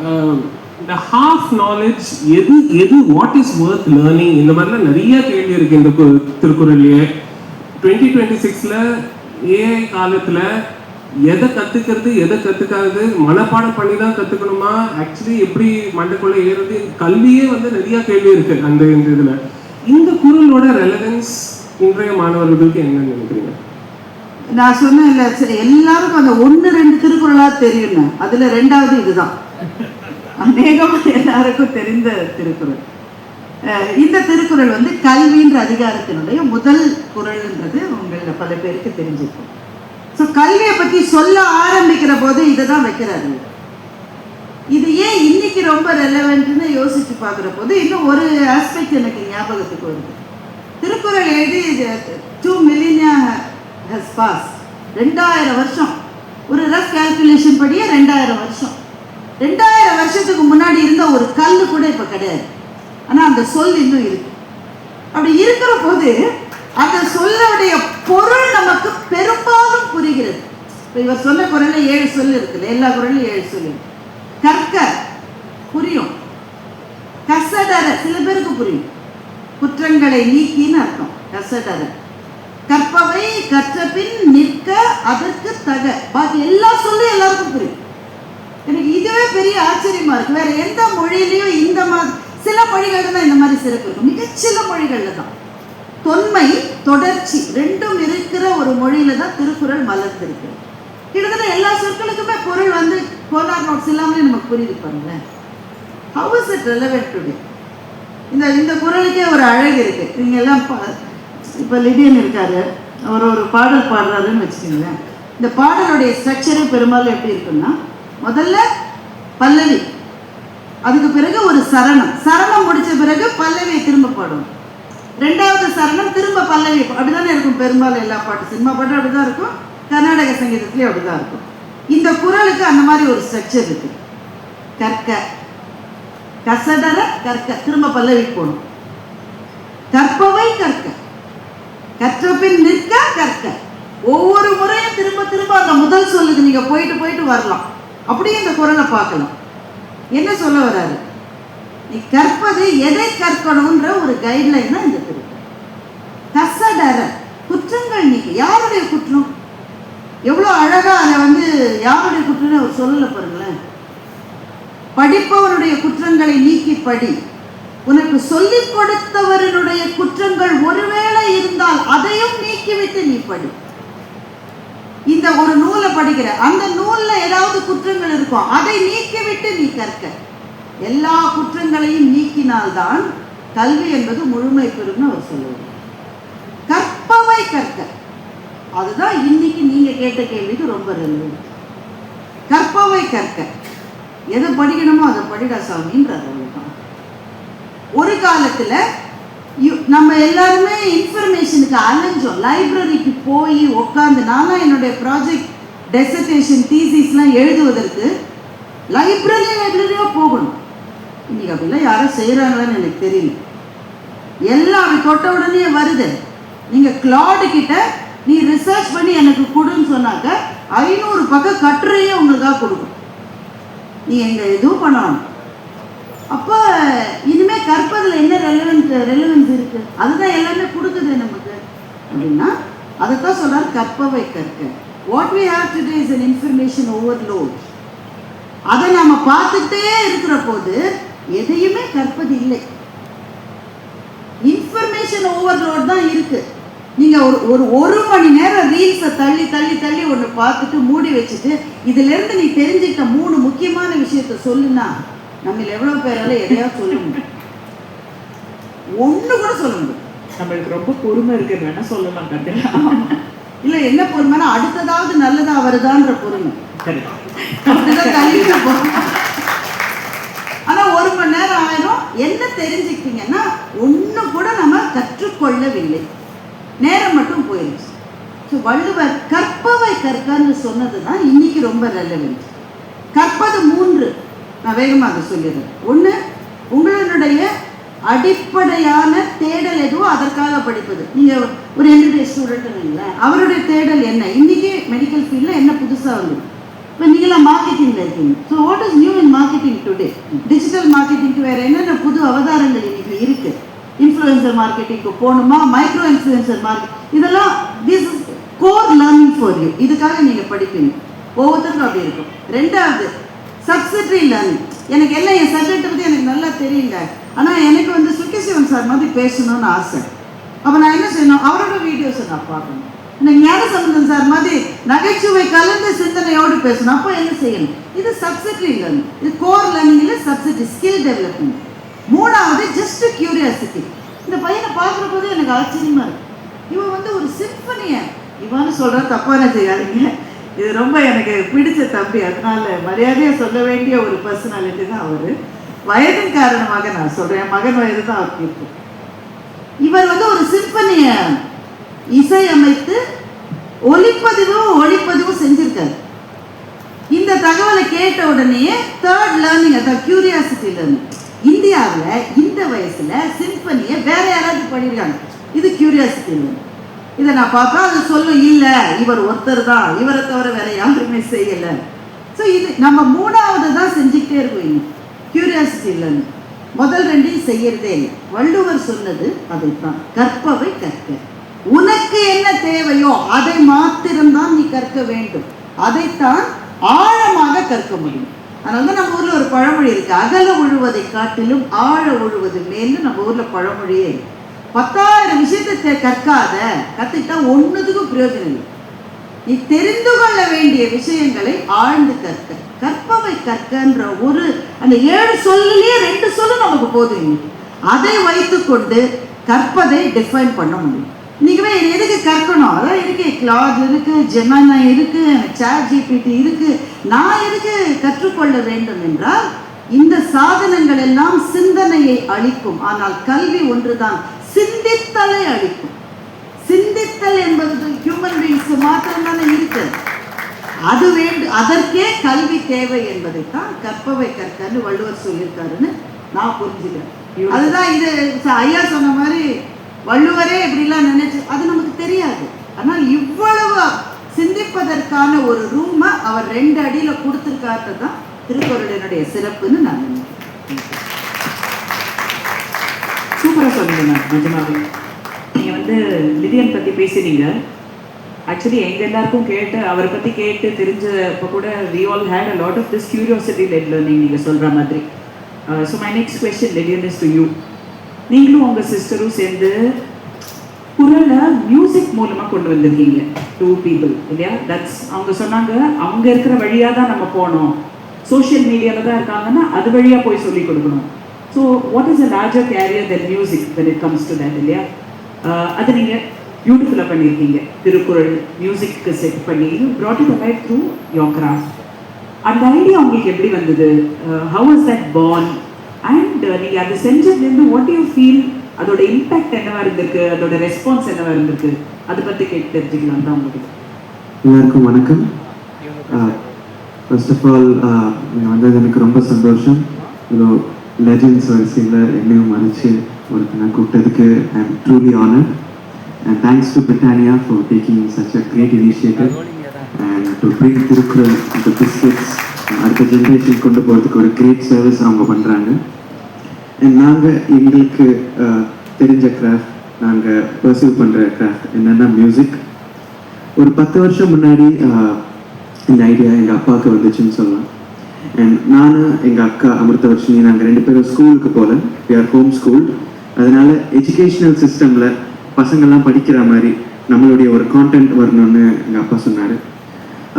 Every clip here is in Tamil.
இந்த ஹாஃப் நாலேஜ் எது எது வாட் இஸ் ஒர்த் லேர்னிங், இந்த மாதிரிலாம் நிறைய கேள்வி இருக்கு இந்த திருக்குறள்லயே. 2026ல ஏஐ காலத்துல எதை கத்துக்கிறது எதை கத்துக்காது, மனப்பாடம் பண்ணி தான் கத்துக்கணுமா, ஆக்சுவலி எப்படி மண்டைக்குள்ள ஏறுறது, கல்வியே நிறைய கேள்வி இருக்கு அந்த இதுல. இந்த குறளோட ரெலவென்ஸ் இன்றைய மாணவர்களுக்கு என்னன்னு நினைக்கிறீங்க? நான் சொன்னேன்ல, சரி எல்லாருக்கும் அந்த 1-2 திருக்குறளா தெரியும், அதுல 2வது இதுதான் அநேகமாக எல்லாருக்கும் தெரிந்த திருக்குறள். இந்த திருக்குறள் கல்வின்ற அதிகாரத்தினுடைய முதல் குறள்ன்றது உங்கள பல பேருக்கு தெரிஞ்சிருக்கும். ஸோ கல்வியை பற்றி சொல்ல ஆரம்பிக்கிற போது இதை தான் வைக்கிறாரு. இது ஏன் இன்னைக்கு ரொம்ப ரெலவெண்ட்னு யோசிச்சு பார்க்குற போது இன்னும் ஒரு ஆஸ்பெக்ட் எனக்கு ஞாபகத்துக்கு வருது. திருக்குறள் எழுதி 2 millennia has passed. 2000 வருஷம், ஒரு ரஃப் கால்குலேஷன் படியே 2000 வருஷம். 2000 வருஷத்துக்கு முன்னாடி இருந்த ஒரு கல் கூட இப்போ கிடையாது. ஆனால் அந்த சொல் இன்னும் இருக்கு. அப்படி இருக்கிற போது அந்த சொல்லுடைய பொருள் நமக்கு பெரும்பாலும் புரிகிறது. இப்போ இவர் சொன்ன குறள்ல 7 சொல் இருக்குல்ல, எல்லா குறள்லையும் 7 சொல். கற்க புரியும், கசடர சில பேருக்கு புரியும், குற்றங்களை நீக்கின்னு அர்த்தம் கசடர. கற்பவை கற்ற பின் நிற்க அதற்கு தக, பாக்கி எல்லா சொல்லும் எல்லாருக்கும் புரியும். எனக்கு இதுவே பெரிய ஆச்சரியமா இருக்கு. வேற எந்த மொழியிலையும் இந்த மாதிரி, சில மொழிகள்ல தான் இந்த மாதிரி சிறப்பு இருக்கும், மிகச்சில மொழிகள்ல தான். தொன்மை தொடர்ச்சி ரெண்டும் இருக்கிற ஒரு மொழியில தான் திருக்குறள் மலர்ந்திருக்கு. கிட்டத்தட்ட எல்லா சொற்களுக்குமே பொருள் கோனார் நோட்ஸ் இல்லாமலே நமக்கு புரியுது பாருங்களேன். How is it relevant today? இந்த குறளுக்கே ஒரு அழகு இருக்கு. நீங்க எல்லாம் இப்போ லிடியன் இருக்காரு, அவர் ஒரு பாடல் பாடுறாருன்னு வச்சுக்கோங்களேன். இந்த பாடலுடைய ஸ்ட்ரக்சரே பெரும்பாலும் எப்படி இருக்குன்னா, முதல்ல பல்லவி, அதுக்கு பிறகு ஒரு சரணம், சரணம் முடிச்ச பிறகு பல்லவியை திரும்ப பாடும், 2வது சரணம் திரும்ப பல்லவி. அப்படிதானே இருக்கும் பெரும்பாலும் எல்லா பாட்டு, சினிமா பாட்டும் அப்படிதான் இருக்கும், கர்நாடக சங்கீதத்திலேயும் அப்படிதான் இருக்கும். இந்த குறளுக்கு அந்த மாதிரி ஒரு ஸ்ட்ரக்சர் இருக்கு. கற்க, கசடர கற்க, திரும்ப பல்லவி போடும். கற்பவை கற்க, கற்ற பின் நிற்க கற்க. ஒவ்வொரு முறையும் திரும்ப திரும்ப அந்த முதல் சொல்லுக்கு நீங்க போயிட்டு போயிட்டு வரலாம். அப்படியே இந்த குறளை பார்க்கலாம். என்ன சொல்ல வர்றாரு? நீ கற்பது எதை கற்கணும்ன்ற ஒரு கைட்லைன் தான் இந்த திருக்குறள். கசடர குற்றங்கள் நீக்கி, யாருடைய குற்றம்? எவ்வளோ அழகா அதை யாருடைய குற்றம்னு அவர் சொல்லல பாருங்களேன். படிப்பவனுடைய குற்றங்களை நீக்கி படி, உனக்கு சொல்லிக் கொடுத்தவருடைய குற்றங்கள் ஒருவேளை இருந்தால் அதையும் நீக்கிவிட்டு நீ படி. இந்த ஒரு நூலை படிக்கிற, அந்த நூல்ல ஏதாவது குற்றங்கள் இருக்கும், அதை நீக்கிவிட்டு நீ கற்க. எல்லா குற்றங்களையும் நீக்கினால்தான் கல்வி என்பது முழுமை பெறும்னு அவர் சொல்லுவார். கற்பவை கற்க, அதுதான் இன்னைக்கு நீங்க கேட்ட கேள்விக்கு ரொம்ப ரெலவென்ட். கற்பவை கற்க, எதை படிக்கணுமோ அதை படிடா சாமின்றார். ஒரு காலத்துல நம்ம எல்லாருமே இன்ஃபர்மேஷனுக்கு அலைஞ்சோம், லைப்ரரிக்கு போய் உட்காந்து. நானும் என்னுடைய ப்ராஜெக்ட் டெசர்டேஷன் தீசிஸ்லாம் எழுதுவதற்கு லைப்ரரியா போகணும். இன்னைக்கு அப்படிலாம் யாரும் செய்கிறாங்களான்னு எனக்கு தெரியல. எல்லாம் அப்படி தொட்ட உடனே வருது. நீங்கள் கிளாடு கிட்ட நீ ரிசர்ச் பண்ணி எனக்கு கொடுன்னு சொன்னாக்க 500 பக்கம் கட்டுரையே உங்களுக்காக கொடுக்கும். நீ எங்க எதுவும் பண்ணணும். அப்போ இனிமே கற்பதில் என்ன ரெலவென்ஸ் இருக்கு? அதுதான் எல்லாமே கொடுக்குது நமக்கு அப்படின்னா, அதைத்தான் சொல்றாரு கற்பவை கற்க. What we have today is an information overload. அதை நாம பார்த்துட்டே இருக்கிற போது எதையுமே கற்பது இல்லை. இன்ஃபர்மேஷன் ஓவர்லோட் தான் இருக்கு. நீங்க ஒரு மணி நேரம் ரீல்ஸை தள்ளி தள்ளி தள்ளி ஒன்று பார்த்துட்டு மூடி வச்சுட்டு இதுல இருந்து நீ தெரிஞ்சுக்கிட்ட 3 முக்கியமான விஷயத்த சொல்லுன்னா நம்ம எவ்வளவு பேரால எதையாவது சொல்ல முடியும்? ஒண்ணு கூட சொல்ல முடியும். நம்மளுக்கு ரொம்ப பொறுமை இருக்குன்னு வேணா சொல்லலாம். இல்ல என்ன பொறுமைனா அடுத்ததாவது நல்லதா வருதான்ற பொறுமை. அப்படிதான் தள்ளிட்டு போறோம். ஆனா 1 மணி நேரம் ஆயிரும். என்ன தெரிஞ்சுக்கிட்டீங்கன்னா ஒண்ணு கூட நம்ம கற்றுக்கொள்ளவில்லை, நேரம் மட்டும் போயிடுச்சு. வள்ளுவர் கற்பவை கற்கன்னு சொன்னதுதான் இன்னைக்கு ரொம்ப ரெலவென்ட். கற்பது 3. நான் வேகமாக அதை சொல்லிடுறேன். 1, உங்களுடைய அடிப்படையான தேடல் எதுவோ அதற்காக படிப்பது. நீங்கள் ஒரு MBBS ஸ்டூடெண்ட்னு, அவருடைய தேடல் என்ன, இன்னைக்கு மெடிக்கல் ஃபீல்டில் என்ன புதுசாக வந்து இப்போ நீங்களாம் மார்க்கெட்டிங்கில் இருக்கீங்க. So what is new in marketing today? Digital மார்க்கெட்டிங்க்கு வேறு என்னென்ன புது அவதாரங்கள் இன்னைக்கு இருக்குது? இன்ஃப்ளூயன்சர் மார்க்கெட்டிங்க்கு போகணுமா, மைக்ரோ இன்ஃப்ளூயன்சர் மார்க்கெட், இதெல்லாம் this is core learning for you. இதுக்காக நீங்கள் படிப்பீங்க. ஒவ்வொருத்தருக்கும் அப்படி இருக்கும். ரெண்டாவது சப்சிடரி லேர்னிங். எனக்கு எல்லாம் என் சப்ஜெக்டை பற்றி எனக்கு நல்லா தெரியல, ஆனால் எனக்கு வந்து சுக்கிசிவன் சார் மாதிரி பேசணும்னு ஆசை. அப்போ நான் என்ன செய்யணும்? அவரோட வீடியோஸை நான் பார்க்கணும். இந்த ஞானசம்பந்தன் சார் மாதிரி நகைச்சுவை கலந்து சிந்தனையோடு பேசணும். அப்போ என்ன செய்யணும்? இது சப்சிடரி லேர்னிங். இது கோர் லேர்னிங்கில் சப்சிடரி ஸ்கில் டெவலப்மெண்ட். மூணாவது ஜஸ்ட் கியூரியாசிட்டி. இந்த பையனை பார்க்குற போது எனக்கு ஆச்சரியமா இருக்கு. இவன் வந்து ஒரு சிம்பனியை இவன்னு சொல்கிற தப்பான செய்யாதீங்க. இது ரொம்ப எனக்கு பிடிச்ச தம்பி, அதனால மரியாதையாக சொல்ல வேண்டிய ஒரு பர்சனாலிட்டி தான் அவர். வயதின் காரணமாக நான் சொல்கிறேன், என் மகன் வயது தான் அவருக்கு இருக்கு. இவர் வந்து ஒரு சிம்பனியை இசையமைத்து ஒளிப்பதிவும் செஞ்சிருக்காரு. இந்த தகவலை கேட்ட உடனே தேர்ட் லேர்னிங், அதாவது கியூரியாசிட்டி லேர்னிங். இந்தியாவில் இந்த வயசுல சிம்பனியை வேற யாராவது பண்ணியிருக்காங்க, இது கியூரியாசிட்டி லேர்னிங். இதை நான் பார்த்தா அது சொல்லும், இல்லை இவர் ஒருத்தர் தான், இவரை தவிர வேற யாருமே செய்யலை. ஸோ இது நம்ம மூணாவது தான் செஞ்சுக்கிட்டே இருக்கோம். கியூரியாசிட்டி லேர்னிங் முதல் ரெண்டையும் செய்யறதே இல்லை. வள்ளுவர் சொன்னது அதைத்தான், கற்பவை கற்க. உனக்கு என்ன தேவையோ அதை மாத்திரம்தான் நீ கற்க வேண்டும், அதைத்தான் ஆழமாக கற்க முடியும். அதனால தான் நம்ம ஊர்ல ஒரு பழமொழி இருக்கு, அகல உழுவதை காட்டிலும் ஆழ உழுவது மேலும். நம்ம ஊர்ல பழமொழியே 10,000 விஷயத்தை கற்காத, கத்துக்கிட்டா ஒன்னுத்துக்கும் பிரயோஜனம் இல்லை. நீ தெரிந்து கொள்ள வேண்டிய விஷயங்களை ஆழ்ந்து கற்க. கற்பவை கற்கன்ற ஒரு அந்த 7 சொல்லிலேயே 2 சொல்லு நமக்கு போதும். அதை வைத்துக்கொண்டு கற்பதை டிஃபைன் பண்ண முடியும். இன்னைக்குமே எதுக்கு கற்கணும்? அதான் இருக்கு, கிளாட் இருக்கு, ஜெமினி இருக்கு, சாட் ஜிபிடி இருக்கு. நான் எதுக்கு கற்றுக்கொள்ள வேண்டும் என்றால், இந்த சாதனங்கள் எல்லாம் சிந்தனையை அளிக்கும், ஆனால் கல்வி ஒன்றுதான் சிந்தித்தலை அளிக்கும். சிந்தித்தல் என்பது ஹியூமன் பீயிங்ஸ் மாத்திரம் தானே இருக்கு. அது அதற்கே கல்வி தேவை என்பதைத்தான் கற்பவை கற்கன்னு வள்ளுவர் சொல்லியிருக்காருன்னு நான் புரிஞ்சுக்கிறேன். அதுதான் இது ஐயா சொன்ன மாதிரி வள்ளுவரே இப்படிலாம் நினைச்சு அது நமக்கு தெரியாது. ஆனால் இவ்வளவு சிந்திப்பதற்கான ஒரு ரூமை அவர் 2 அடியில கொடுத்துருக்காரு தான் திருக்குறளினுடைய சிறப்புன்னு நான் நினைக்கிறேன். சூப்பராக சொன்னீங்க நிஜமாவே. நீங்கள் வந்து லிதியன் பற்றி பேசினீங்க. ஆக்சுவலி எங்கள் எல்லாருக்கும் அவரை பற்றி கேட்டு தெரிஞ்ச இப்போ கூட we all had a lot of this curiosity led learning நீங்கள் சொல்கிற மாதிரி. So my next question, Lydian, is to you. நீங்களும் உங்கள் சிஸ்டரும் சேர்ந்து குரலை மியூசிக் மூலமாக கொண்டு வந்திருக்கீங்க, 2 people இல்லையா? தட்ஸ் அவங்க சொன்னாங்க, அவங்க இருக்கிற வழியாக தான் நம்ம போகணும், சோஷியல் மீடியாவில் தான் இருக்காங்கன்னா அது வழியாக போய் சொல்லி கொடுக்கணும். So what is a larger career than music when it comes to that இல்லையா? அது நீங்கள் பியூட்டிஃபுல்லாக பண்ணியிருக்கீங்க. திருக்குறள் மியூசிக்கு செட் பண்ணி brought it alive through your craft. அந்த ஐடியா உங்களுக்கு எப்படி வந்தது? how was that born? And நீங்கள் அதை செஞ்சதுலேருந்து வாட் யூ ஃபீல், அதோட இம்பேக்ட் என்னவா இருந்திருக்கு, அதோட ரெஸ்பான்ஸ் என்னவா இருந்திருக்கு, அதை பற்றி கேட்டு தெரிஞ்சுக்கலாம் தான் உங்களுக்கு. எல்லாருக்கும் வணக்கம். ஃபர்ஸ்ட் ஆஃப் ஆல் நீங்கள் வந்தது எனக்கு ரொம்ப சந்தோஷம். இவ்வளோ லெஜண்ட்ஸ் வரிசையில் என்னையும் மறைச்சு ஒருத்தனை கூப்பிட்டதுக்கு I am truly honoured. And thanks to Britannia for taking such a great initiative and to bring Thirukkural இந்த பிஸ்கெட்ஸ் அடுத்த ஜென்ரேஷன் கொண்டு போகிறதுக்கு ஒரு கிரேட் சர்வீஸ் அவங்க பண்ணுறாங்க. அண்ட் நாங்கள் எங்களுக்கு தெரிஞ்ச கிராஃப்ட், நாங்கள் பர்சீவ் பண்ணுற கிராஃப்ட் என்னென்னா மியூசிக். ஒரு 10 வருஷம் முன்னாடி இந்த ஐடியா எங்கள் அப்பாவுக்கு வந்துச்சுன்னு சொல்லலாம். அண்ட் நான் எங்கள் அக்கா அமிர்தவர்ஷினி நாங்கள் 2 பேரும் ஸ்கூலுக்கு போகல, வி ஆர் ஹோம் ஸ்கூல். அதனால எஜுகேஷ்னல் சிஸ்டமில் பசங்கள்லாம் படிக்கிற மாதிரி நம்மளுடைய ஒரு கான்டென்ட் வரணும்னு எங்கள் அப்பா சொன்னார்.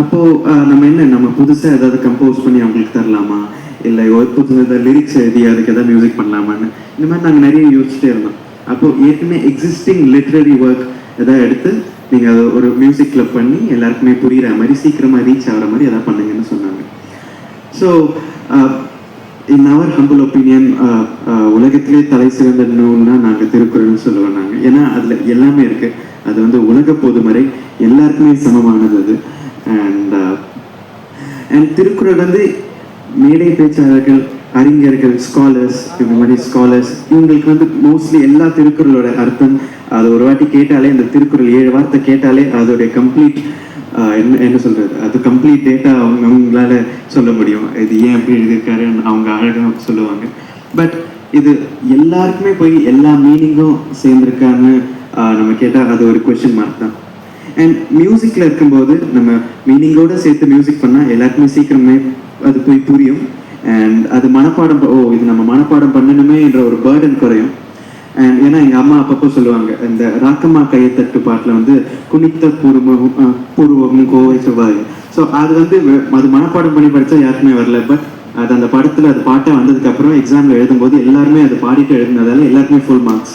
அப்போது நம்ம புதுசாக ஏதாவது கம்போஸ் பண்ணி அவங்களுக்கு தரலாமா, இல்லை ஒரு புதுசாக லிரிக்ஸ் எழுதி அதுக்கு எதாவது மியூசிக் பண்ணலாமான்னு இந்த மாதிரி நாங்கள் நிறைய யோசிச்சுட்டே இருந்தோம். அப்போது ஏற்கனவே எக்ஸிஸ்டிங் லிட்ரரி ஒர்க் எதாவது எடுத்து நீங்கள் அதை ஒரு மியூசிக்கில் பண்ணி எல்லாருக்குமே புரிகிற மாதிரி சீக்கிரமாக ரீச் ஆகிற மாதிரி எதாவது பண்ணுங்கன்னு சொன்னாங்க. So in our humble opinion உலகத்திலே தலை சிறந்த நூல்னா நாங்கள் திருக்குறள்னு சொல்லுவோம் நாங்கள். ஏன்னா அதில் எல்லாமே இருக்குது. அது வந்து உலக பொதுமறை, எல்லாருக்குமே சமமானது அது. அண்ட் திருக்குறள் வந்து மேடை பேச்சாளர்கள், அறிஞர்கள், ஸ்காலர்ஸ், இந்த மாதிரி ஸ்காலர்ஸ் இவங்களுக்கு வந்து மோஸ்ட்லி எல்லா திருக்குறளோட அர்த்தம் அது ஒரு வாட்டி கேட்டாலே, இந்த திருக்குறள் 7 வார்த்தை கேட்டாலே அதோடைய கம்ப்ளீட் என்ன சொல்கிறது, அது கம்ப்ளீட் டேட்டா அவங்களால சொல்ல முடியும். இது ஏன் அப்படி எழுதியிருக்காரு அவங்க அழகாக சொல்லுவாங்க. பட் இது எல்லாருக்குமே போய் எல்லா மீனிங்கும் சேர்ந்துருக்கான்னு நம்ம கேட்டால் அது ஒரு கொஷின் மார்க் தான். அண்ட் மியூசிக்கில் இருக்கும்போது நம்ம மீனிங்கோடு சேர்த்து மியூசிக் பண்ணால் எல்லாருக்குமே சீக்கிரமே அது போய் புரியும். அண்ட் அது மனப்பாடம் இது நம்ம மனப்பாடம் பண்ணணுமே என்ற ஒரு பேர்டன் குறையும். அண்ட் ஏன்னா எங்கள் அம்மா அப்பப்போ சொல்லுவாங்க, இந்த ராக்கம்மா கையத்தட்டு பாட்டில் வந்து குனித்த பூர்வமும் கோவை செவ்வாய். ஸோ அது வந்து அது மனப்பாடம் பண்ணி படித்தா யாருக்குமே வரல. பட் அது அந்த படத்தில் அது பாட்டாக வந்ததுக்கப்புறம் எக்ஸாமில் எழுதும்போது எல்லாருமே அது பாடிட்டு எழுதுனதால எல்லாருக்குமே ஃபுல் மார்க்ஸ்.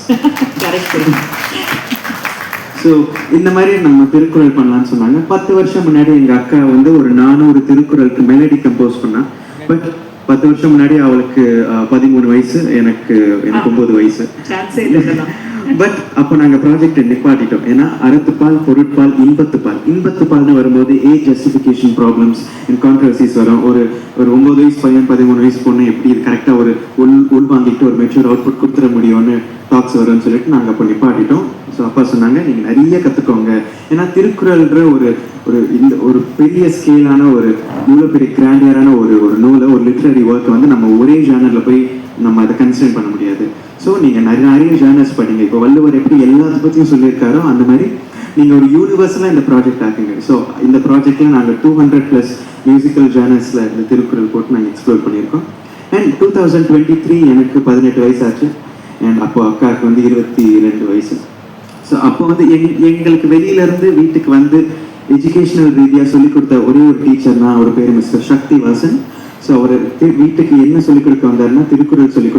ஸோ இந்த மாதிரி நம்ம திருக்குறள் பண்ணலான்னு சொன்னாங்க. 10 வருஷம் முன்னாடி எங்கள் அக்கா வந்து ஒரு 400 திருக்குறளுக்கு மெலடி கம்போஸ் பண்ணா. பட் 10 வருஷம் முன்னாடி அவளுக்கு 13 வயசு, எனக்கு 9 வயசு. பட் அப்போ நாங்கள் ப்ராஜெக்டை நிப்பாட்டிட்டோம். ஏன்னா அறத்துப்பால், பொருட்பால், இன்பத்துப்பால்னு வரும்போது age justification problems and controversies வரும். ஒரு 9 வயசு பையன் 13 வயசு பொண்ணு எப்படி இது கரெக்டாக ஒரு உள்வாங்கிட்டு ஒரு மெச்சூர் அவுட்புட் கொடுத்துட முடியும்னு டாக்ஸ் வரும்னு சொல்லிட்டு நாங்கள் அப்போ நிப்பாட்டிட்டோம். ஸோ அப்பா சொன்னாங்க, நீங்கள் நிறைய கற்றுக்கோங்க. ஏன்னா திருக்குறள்ன்ற ஒரு பெரிய ஸ்கேலான இவ்வளோ பெரிய கிராண்டியரான ஒரு நூலை, ஒரு லிட்ரரி ஒர்க்கை வந்து நம்ம ஒரே ஜானரில் போய் நம்ம அதை கன்சிடர் பண்ண முடியாது. ஸோ நீங்கள் நிறைய ஜானர்ஸ் படிங்க. இப்போ வள்ளுவர் எப்படி எல்லாத்த பற்றியும் சொல்லியிருக்காரோ அந்த மாதிரி நீங்கள் ஒரு யூனிவர்ஸலாக இந்த ப்ராஜெக்ட் ஆக்குங்க. ஸோ இந்த ப்ராஜெக்டில் நாங்கள் 200+ மியூசிக்கல் ஜானர்ஸில் இந்த திருக்குறள் போட்டு நாங்கள் எக்ஸ்ப்ளோர் பண்ணியிருக்கோம். அண்ட் 2023 எனக்கு 18 வயசு ஆச்சு. அண்ட் அப்போ அக்காவுக்கு வந்து 22 வயசு. ஸோ அப்போ வந்து எங்களுக்கு வெளியிலேருந்து வீட்டுக்கு வந்து எஜுகேஷனல் ரீதியாக சொல்லிக் கொடுத்த ஒரே ஒரு டீச்சர்னா அவர் பேர் மிஸ்டர் சக்தி வாசன். ஸோ அவர் வீட்டுக்கு என்ன சொல்லிக் கொடுக்க வந்தாருன்னா திருக்குறள் சொல்லிக்